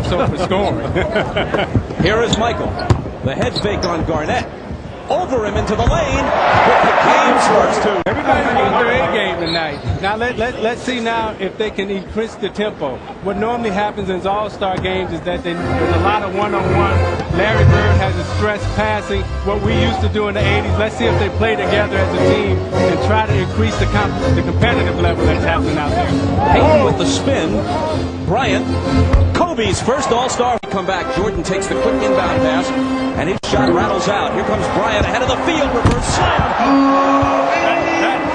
So for scoring. Here is Michael. The head fake on Garnett. Over him into the lane with the game's first two. Everybody's got their A game tonight. Now let's see now if they can increase the tempo. What normally happens in all-star games is that there's a lot of one-on-one. Larry Bird has a stress passing. What we used to do in the 80s. Let's see if they play together as a team and try to increase the competitive level that's happening out there. Payton with the spin. Bryant. Kobe's first all-star. Come back. Jordan takes the quick inbound pass, and his shot rattles out. Here comes Bryant ahead of the field. Reverse slam.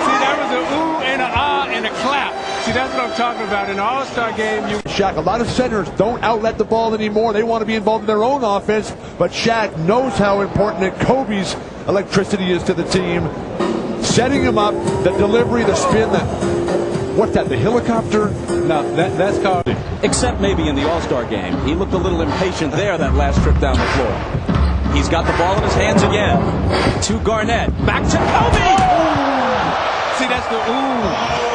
See, that was an ooh and an ah and a clap. See, that's what I'm talking about. In an all-star game, Shaq, a lot of centers don't outlet the ball anymore. They want to be involved in their own offense, but Shaq knows how important that Kobe's electricity is to the team. Setting him up, the delivery, the spin, what's that, the helicopter? No, that's called... Except maybe in the All-Star game. He looked a little impatient there that last trip down the floor. He's got the ball in his hands again. To Garnett. Back to Kobe! See, that's the ooh.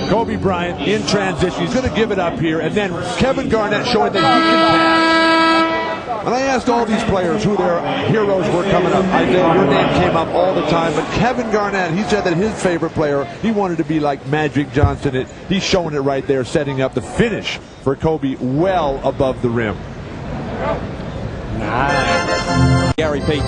Kobe Bryant in transition. He's going to give it up here. And then Kevin Garnett showing that he can pass. And I asked all these players who their heroes were coming up. Isaiah, your name came up all the time. But Kevin Garnett, he said that his favorite player, he wanted to be like Magic Johnson. He's showing it right there, setting up the finish for Kobe well above the rim. Nice. Gary Payton.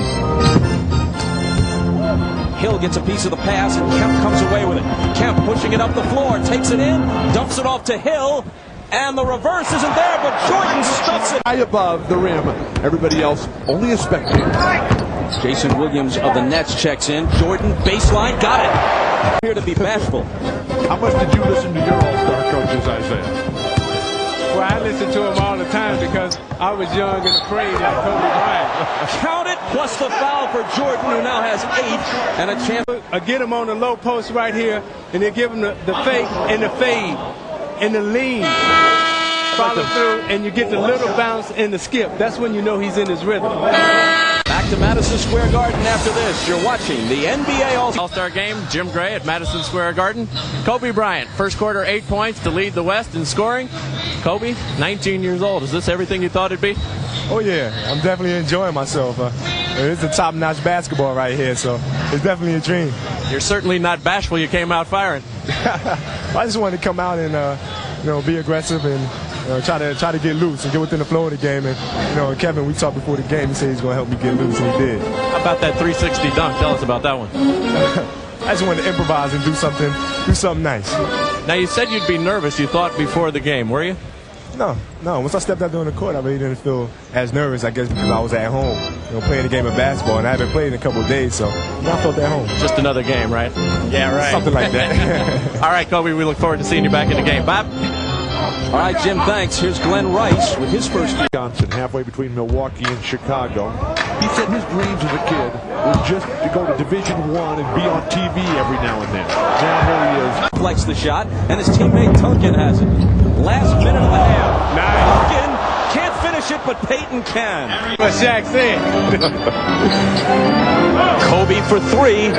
Hill gets a piece of the pass, and Kemp comes away with it. Kemp pushing it up the floor, takes it in, dumps it off to Hill, and the reverse isn't there, but Jordan stuffs it. High above the rim. Everybody else only a spectator. Jason Williams of the Nets checks in. Jordan, baseline, got it. Here to be bashful. How much did you listen to your all-star coaches, Isaiah? Well, I listen to him all the time because I was young and afraid like Kobe Bryant. Count it, plus the foul for Jordan, who now has 8 and a chance. I get him on the low post right here, and then give him the fake and the fade and the lean. Follow through, and you get the little bounce and the skip. That's when you know he's in his rhythm. Back to Madison Square Garden after this. You're watching the NBA All-Star Game. Jim Gray at Madison Square Garden. Kobe Bryant, first quarter 8 points to lead the West in scoring. Kobe, 19 years old. Is this everything you thought it'd be? Oh yeah, I'm definitely enjoying myself. It's a top-notch basketball right here, so it's definitely a dream. You're certainly not bashful. You came out firing. I just wanted to come out and be aggressive and try to get loose and get within the flow of the game. And Kevin, we talked before the game. He said he's going to help me get loose, and he did. How about that 360 dunk? Tell us about that one. I just wanted to improvise and do something nice. Now, you said you'd be nervous, you thought, before the game, were you? No. Once I stepped out there on the court, I really didn't feel as nervous, I guess, because I was at home, playing a game of basketball, and I haven't played in a couple of days, so I felt at home. Just another game, right? Yeah, right. Something like that. All right, Kobe, we look forward to seeing you back in the game. Bob? All right, Jim, thanks. Here's Glenn Rice with his first. Johnson, halfway between Milwaukee and Chicago. He said his dreams as a kid was just to go to Division I and be on TV every now and then. Now here he is. Flex the shot, and his teammate Duncan has it. Last minute of the half. Nice. Duncan can't finish it, but Payton can. What Shaq said. Kobe for 3.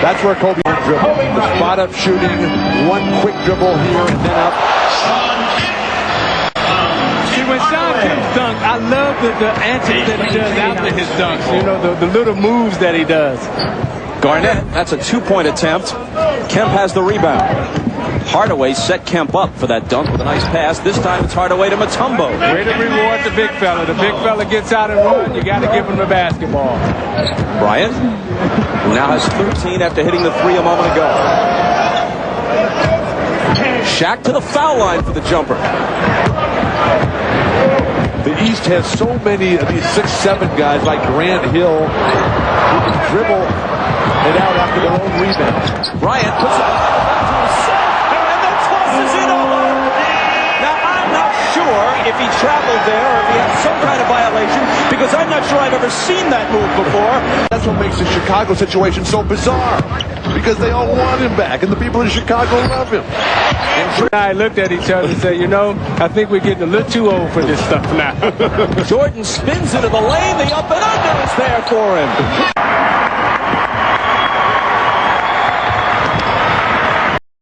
That's where Kobe dribble. The spot-up shooting, one quick dribble here and then up. See, when Sean Kemp's dunk, I love the antics that he does after his dunks. The little moves that he does. Garnett, that's a 2-point attempt. Kemp has the rebound. Hardaway set Kemp up for that dunk with a nice pass. This time it's Hardaway to Mutombo. Way to reward the big fella. The big fella gets out and runs. You got to give him the basketball. Bryant, who now has 13 after hitting the 3 a moment ago. Shaq to the foul line for the jumper. The East has so many of these 6'7" guys like Grant Hill who can dribble it out after their own rebound. Bryant puts it back to himself, and then tosses it over. Now, I'm not sure if he traveled there or if he had some kind of violation, because I'm not sure I've ever seen that move before. That's what makes the Chicago situation so bizarre, because they all want him back, and the people in Chicago love him. And I looked at each other and said, I think we're getting a little too old for this stuff now. Jordan spins into the lane. The up and under is there for him.